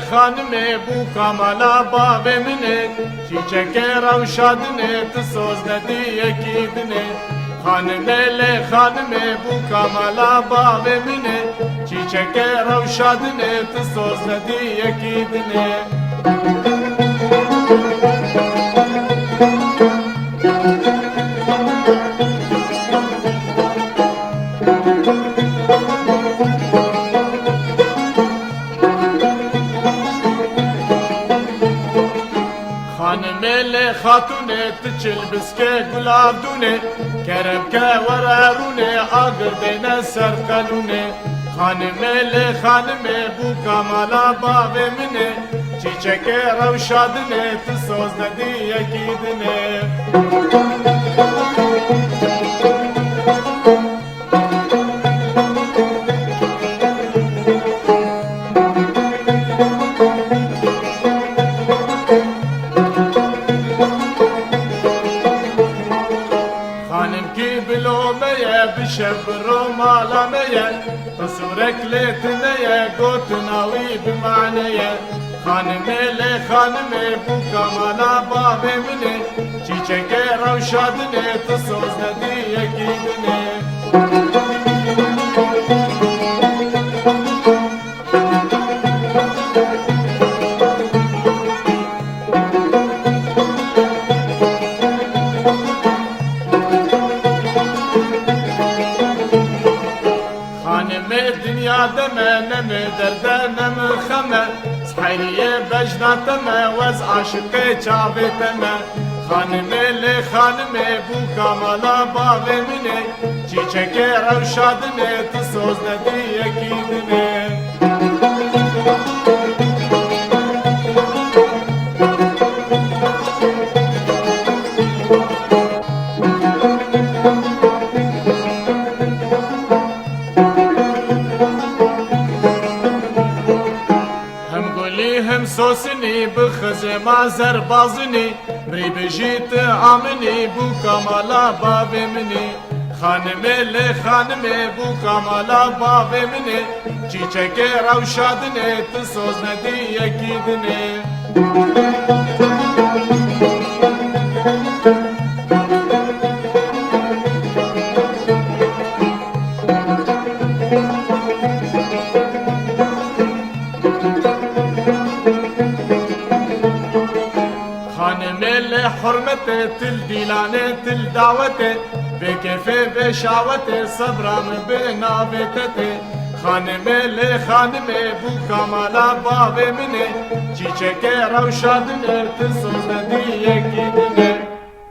خانمه بو کاملا باب منه چیچک روشادنه تسوز ندی یکیدنه خانمه بو کاملا باب منه چیچک روشادنه تسوز ندی یکیدنه خانمه خاتونه تچل بسکه گلاب دونه کرم که ورارونه آگر دینه سر قلونه خانمه بو کامالا باوه منه چیچک روشادنه تسوز ندی یکیدنه بشبرو مالامية تصورك ليتنية قوت ناوي بمعنية خانمي بو كمالا بابي مني چيچك روشادني تصوز ندي يكيدني دنیا دمه نمی درده نمی خمه سحریه بجناتمه وز عاشقه چاویتمه خانمه بو کامالا باوی منه چیچک روشادنه تسوز ندی یکیدنه سوسني بخزي ما زربازني مري بجيت عامني بو كمالا بابي مني خانمي بو كمالا بابي مني چيچك روشادني تسوز ندي يكيدني حرمته تل ديلانه تل دعوته بكيفه بشعوته صبرام بنابته خانمه بو كمالا بابي منه چيچك روشادنه تسوز ندي يكيدنه